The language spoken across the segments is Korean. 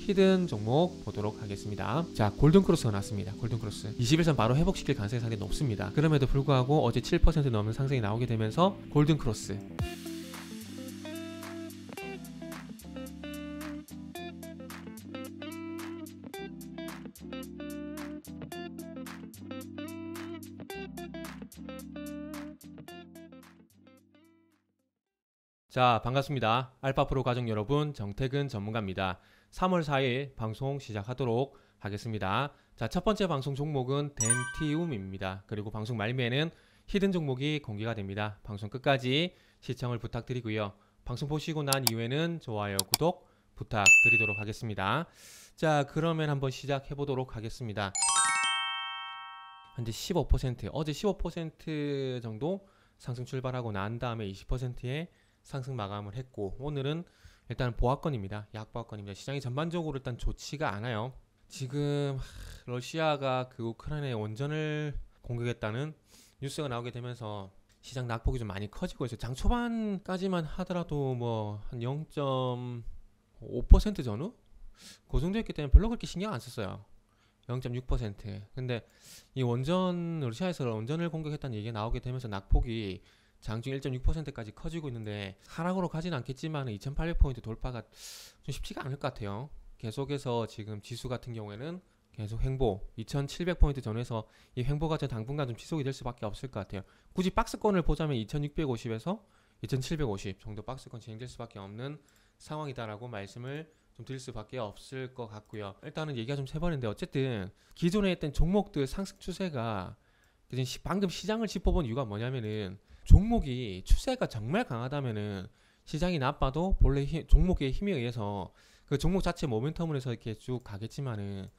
히든 종목 보도록 하겠습니다. 자, 골든크로스가 나왔습니다. 골든크로스 21선 바로 회복시킬 가능성이 상당히 높습니다. 그럼에도 불구하고 어제 7% 넘는 상승이 나오게 되면서 골든크로스 자, 반갑습니다. 알파프로 가족 여러분, 정태근 전문가입니다. 3월 4일 방송 시작하도록 하겠습니다. 자, 첫 번째 방송 종목은 덴티움입니다. 그리고 방송 말미에는 히든 종목이 공개가 됩니다. 방송 끝까지 시청을 부탁드리고요. 방송 보시고 난 이후에는 좋아요, 구독 부탁드리도록 하겠습니다. 자, 그러면 한번 시작해 보도록 하겠습니다. 현재 15%, 어제 15% 정도 상승 출발하고 난 다음에 20%의 상승 마감을 했고, 오늘은 일단 보합권입니다. 약보합권입니다. 시장이 전반적으로 일단 좋지가 않아요. 지금 러시아가 그 우크라이나의 원전을 공격했다는 뉴스가 나오게 되면서 시장 낙폭이 좀 많이 커지고 있어요. 장 초반까지만 하더라도 뭐 한 0.5% 전후? 그 정도였기 때문에 별로 그렇게 신경 안 썼어요. 0.6%. 근데 이 러시아에서 원전을 공격했다는 얘기가 나오게 되면서 낙폭이 장중 1.6%까지 커지고 있는데, 하락으로 가진 않겠지만 2800포인트 돌파가 좀 쉽지가 않을 것 같아요. 계속해서 지금 지수 같은 경우에는 계속 횡보 2700포인트 전후에서 이 횡보가 당분간 좀 지속이 될 수밖에 없을 것 같아요. 굳이 박스권을 보자면 2650에서 2750 정도 박스권 진행될 수밖에 없는 상황이다라고 말씀을 좀 드릴 수밖에 없을 것 같고요. 일단은 얘기가 좀 세버렸는데, 어쨌든 기존에 했던 종목들 상승 추세가 방금 시장을 짚어본 이유가 뭐냐면은, 종목이 추세가 정말 강하다면은 시장이 나빠도 본래 종목의 힘에 의해서 그 종목 자체 모멘텀을 해서 이렇게 쭉 가겠지만은,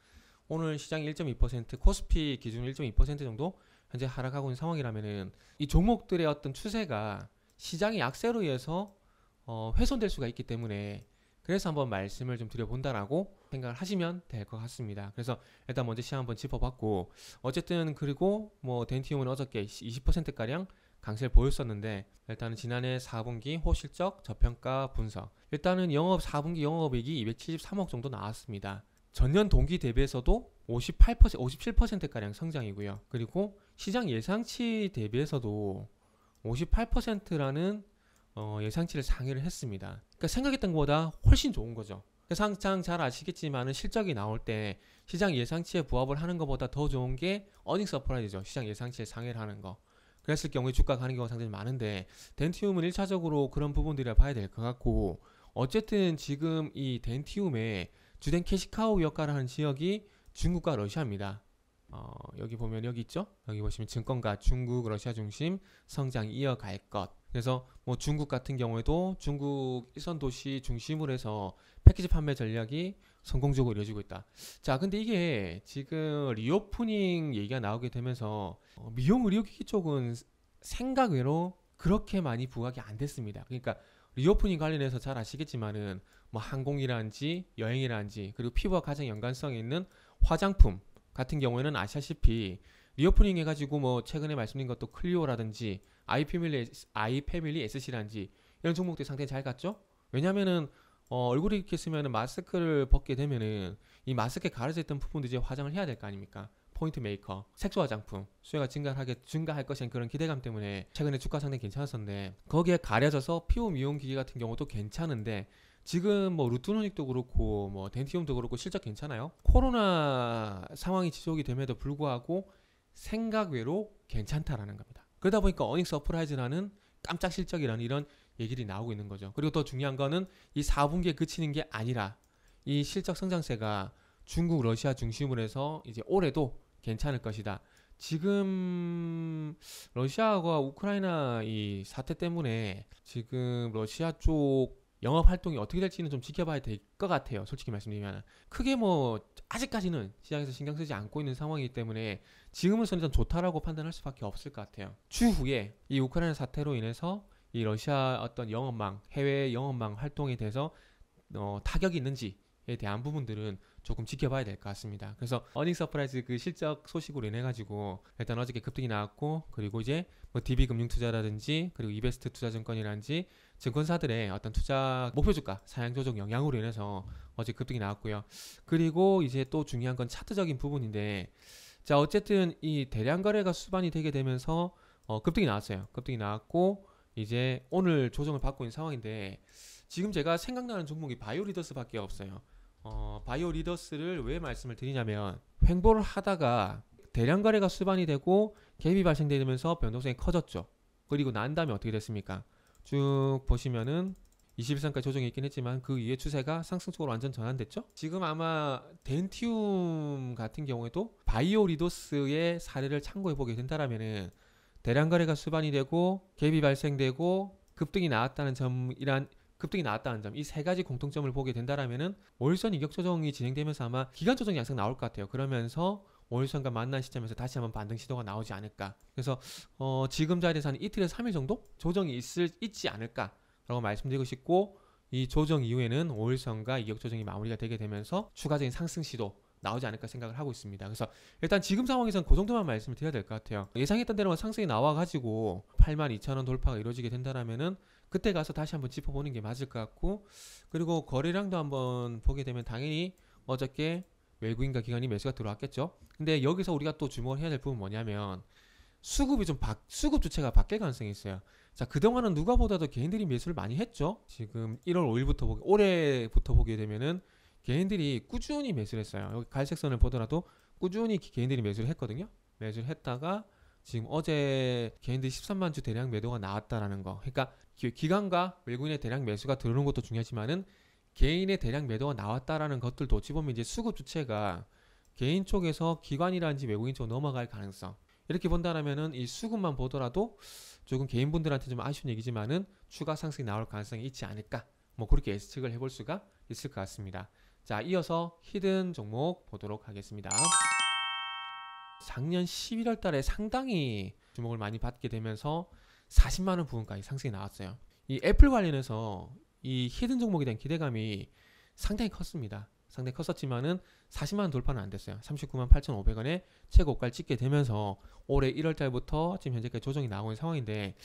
오늘 시장이 1.2%, 코스피 기준 1.2% 정도 현재 하락하고 있는 상황이라면은 이 종목들의 어떤 추세가 시장의 약세로 의해서 훼손될 수가 있기 때문에, 그래서 한번 말씀을 좀 드려본다라고 생각을 하시면 될 것 같습니다. 그래서 일단 먼저 시장 한번 짚어봤고, 어쨌든 그리고 뭐 덴티움은 어저께 20%가량 강세를 보였었는데, 일단은 지난해 4분기 호실적 저평가 분석, 일단은 4분기 영업이익이 273억 정도 나왔습니다. 전년 동기 대비해서도 58%, 57%가량 성장이고요. 그리고 시장 예상치 대비해서도 58%라는 예상치를 상회를 했습니다. 그러니까 생각했던 것보다 훨씬 좋은 거죠. 상장 잘 아시겠지만 실적이 나올 때 시장 예상치에 부합을 하는 것보다 더 좋은 게 어닝 서프라이즈죠. 시장 예상치에 상회를 하는 거. 그랬을 경우에 주가가 가는 경우가 상당히 많은데, 덴티움은 1차적으로 그런 부분들을 봐야 될 것 같고, 어쨌든 지금 이 덴티움의 주된 캐시카우 역할을 하는 지역이 중국과 러시아입니다. 여기 보면 여기 있죠? 여기 보시면 증권가 중국, 러시아 중심 성장 이어갈 것. 그래서 뭐 중국 같은 경우에도 중국 일선 도시 중심으로 해서 패키지 판매 전략이 성공적으로 이루어지고 있다. 자, 근데 이게 지금 리오프닝 얘기가 나오게 되면서 미용 의료기기 쪽은 생각외로 그렇게 많이 부각이 안 됐습니다. 그러니까 리오프닝 관련해서 잘 아시겠지만은 뭐 항공이라든지 여행이라든지, 그리고 피부와 가장 연관성이 있는 화장품 같은 경우에는 아시다시피 리오프닝 해가지고 뭐 최근에 말씀드린 것도 클리오라든지 아이패밀리 SC라든지 이런 종목들이 상당히 잘 갔죠. 왜냐면은 얼굴이 이렇게 쓰면은 마스크를 벗게 되면은 이 마스크에 가려져 있던 부분도 이제 화장을 해야 될 거 아닙니까? 포인트 메이커, 색소 화장품 수요가 증가할 것이라는 그런 기대감 때문에 최근에 주가 상당히 괜찮았었는데, 거기에 가려져서 피부 미용 기기 같은 경우도 괜찮은데, 지금 뭐 루트노닉도 그렇고 뭐 덴티움도 그렇고 실적 괜찮아요. 코로나 상황이 지속이 됨에도 불구하고 생각 외로 괜찮다라는 겁니다. 그러다 보니까 어닝 서프라이즈라는 깜짝 실적이라는 이런 얘기들이 나오고 있는 거죠. 그리고 더 중요한 거는 이 4분기에 그치는 게 아니라 이 실적 성장세가 중국, 러시아 중심으로 해서 이제 올해도 괜찮을 것이다. 지금 러시아와 우크라이나 이 사태 때문에 지금 러시아 쪽 영업 활동이 어떻게 될지는 좀 지켜봐야 될 것 같아요. 솔직히 말씀드리면 크게 뭐 아직까지는 시장에서 신경 쓰지 않고 있는 상황이기 때문에 지금으로서는 좀 좋다라고 판단할 수밖에 없을 것 같아요. 추후에 이 우크라이나 사태로 인해서 이 러시아 어떤 영업망, 해외 영업망 활동에 대해서 타격이 있는지, 대한 부분들은 조금 지켜봐야 될 것 같습니다. 그래서 어닝 서프라이즈 그 실적 소식으로 인해 가지고 일단 어저께 급등이 나왔고, 그리고 이제 뭐 DB금융투자라든지 그리고 이베스트 투자증권이라든지 증권사들의 어떤 투자 목표 주가 상향 조정 영향으로 인해서 어제 급등이 나왔고요. 그리고 이제 또 중요한 건 차트적인 부분인데, 자 어쨌든 이 대량 거래가 수반이 되게 되면서 급등이 나왔어요. 급등이 나왔고 이제 오늘 조정을 받고 있는 상황인데, 지금 제가 생각나는 종목이 바이오리더스밖에 없어요. 바이오리더스를 왜 말씀을 드리냐면, 횡보를 하다가 대량 거래가 수반이 되고 갭이 발생되면서 변동성이 커졌죠. 그리고 난 다음에 어떻게 됐습니까? 쭉 보시면은 21선까지 조정이 있긴 했지만 그 이후에 추세가 상승 쪽으로 완전 전환됐죠. 지금 아마 덴티움 같은 경우에도 바이오리더스의 사례를 참고해 보게 된다라면은 대량 거래가 수반이 되고 갭이 발생되고 급등이 나왔다는 점, 이 세 가지 공통점을 보게 된다라면은 5일선 이격 조정이 진행되면서 아마 기간 조정 양상 나올 것 같아요. 그러면서 5일선과 만난 시점에서 다시 한번 반등 시도가 나오지 않을까. 그래서 지금 자리에서 한 이틀에서 3일 정도 조정이 있지 않을까라고 말씀드리고 싶고, 이 조정 이후에는 5일선과 이격 조정이 마무리가 되게 되면서 추가적인 상승 시도 나오지 않을까 생각을 하고 있습니다. 그래서 일단 지금 상황에서는 그 정도만 말씀을 드려야 될 것 같아요. 예상했던 대로만 상승이 나와가지고 82,000원 돌파가 이루어지게 된다라면은 그때 가서 다시 한번 짚어보는 게 맞을 것 같고, 그리고 거래량도 한번 보게 되면 당연히 어저께 외국인과 기관이 매수가 들어왔겠죠. 근데 여기서 우리가 또 주목을 해야 될 부분은 뭐냐면, 수급 주체가 바뀔 가능성이 있어요. 자, 그동안은 누가 보다도 개인들이 매수를 많이 했죠. 지금 1월 5일부터 올해부터 보게 되면은 개인들이 꾸준히 매수를 했어요. 여기 갈색 선을 보더라도 꾸준히 개인들이 매수를 했거든요. 매수를 했다가 지금 어제 개인들이 13만 주 대량 매도가 나왔다라는 거. 그러니까 기관과 외국인의 대량 매수가 들어오는 것도 중요하지만은 개인의 대량 매도가 나왔다라는 것들도 어찌 보면 이제 수급 주체가 개인 쪽에서 기관이라든지 외국인 쪽으로 넘어갈 가능성. 이렇게 본다라면은 이 수급만 보더라도 조금 개인분들한테 좀 아쉬운 얘기지만은 추가 상승이 나올 가능성이 있지 않을까. 뭐 그렇게 예측을 해볼 수가 있을 것 같습니다. 자, 이어서 히든 종목 보도록 하겠습니다. 작년 11월 달에 상당히 주목을 많이 받게 되면서 40만원 부근까지 상승이 나왔어요. 이 애플 관련해서 이 히든 종목에 대한 기대감이 상당히 컸습니다. 상당히 컸었지만은 40만원 돌파는 안 됐어요. 39만 8,500원에 최고가를 찍게 되면서 올해 1월 달부터 지금 현재까지 조정이 나오고 있는 상황인데,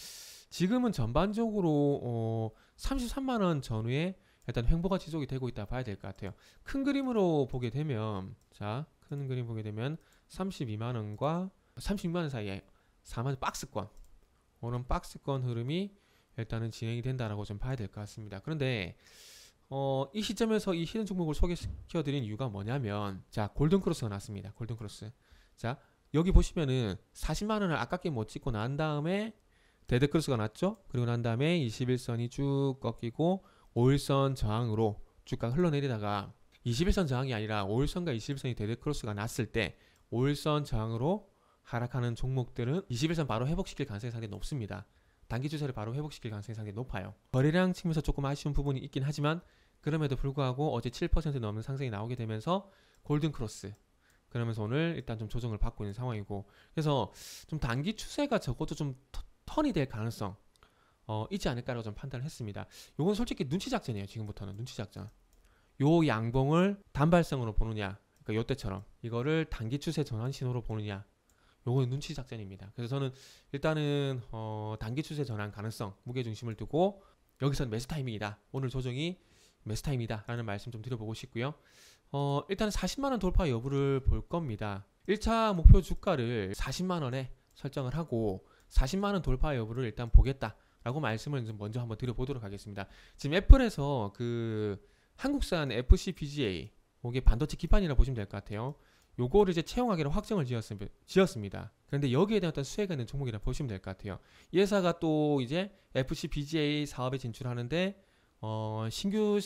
지금은 전반적으로 33만원 전후에 일단 횡보가 지속이 되고 있다 봐야 될 것 같아요. 큰 그림으로 보게 되면, 자, 큰 그림 보게 되면 32만원과 36만원 사이에 4만원 박스권, 오는 박스권 흐름이 일단은 진행이 된다라고 좀 봐야 될 것 같습니다. 그런데 이 시점에서 이 히든 종목을 소개시켜 드린 이유가 뭐냐면, 자, 골든크로스가 났습니다. 골든크로스. 자, 여기 보시면은 40만원을 아깝게 못 찍고 난 다음에 데드크로스가 났죠. 그리고 난 다음에 21선이 쭉 꺾이고 5일선 저항으로 주가가 흘러내리다가 21선 저항이 아니라 5일선과 21선이 데드크로스가 났을 때 5일선 저항으로 하락하는 종목들은 21선 바로 회복시킬 가능성이 상당히 높습니다. 단기 추세를 바로 회복시킬 가능성이 상당히 높아요. 거래량 측면에서 조금 아쉬운 부분이 있긴 하지만 그럼에도 불구하고 어제 7% 넘는 상승이 나오게 되면서 골든크로스, 그러면서 오늘 일단 좀 조정을 받고 있는 상황이고, 그래서 좀 단기 추세가 적어도 좀 턴이 될 가능성 있지 않을까라고 좀 판단을 했습니다. 요건 솔직히 눈치 작전이에요. 지금부터는 눈치 작전. 요 양봉을 단발성으로 보느냐, 그러니까 요때처럼 이거를 단기 추세 전환 신호로 보느냐, 요거는 눈치 작전입니다. 그래서 저는 일단은 단기 추세 전환 가능성 무게 중심을 두고 여기서는 매수 타이밍이다, 오늘 조정이 매수 타이밍이다 라는 말씀 좀 드려보고 싶고요. 일단은 40만원 돌파 여부를 볼 겁니다. 1차 목표 주가를 40만원에 설정을 하고 40만원 돌파 여부를 일단 보겠다 라고 말씀을 좀 먼저 한번 드려보도록 하겠습니다. 지금 애플에서 그 한국산 FCBGA, 이게 반도체 기판이라 보시면 될 것 같아요. 요거를 이제 채용하기로 확정을 지었습니다. 그런데 여기에 대한 어떤 수혜가 있는 종목이라 보시면 될 것 같아요. 이 회사가 또 이제 FCBGA 사업에 진출하는데 신규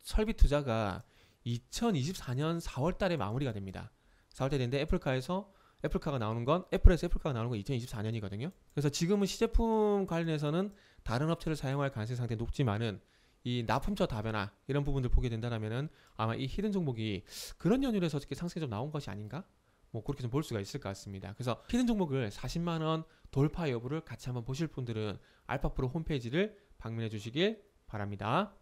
설비 투자가 2024년 4월 달에 마무리가 됩니다. 4월 달에 되는데 애플카가 나오는 건 2024년이거든요. 그래서 지금은 시제품 관련해서는 다른 업체를 사용할 가능성이 상당히 높지만은 이 납품처 다변화 이런 부분들 보게 된다면은 아마 이 히든 종목이 그런 연유에서 어떻게 상승이 좀 나온 것이 아닌가? 뭐 그렇게 좀 볼 수가 있을 것 같습니다. 그래서 히든 종목을 40만원 돌파 여부를 같이 한번 보실 분들은 알파프로 홈페이지를 방문해 주시길 바랍니다.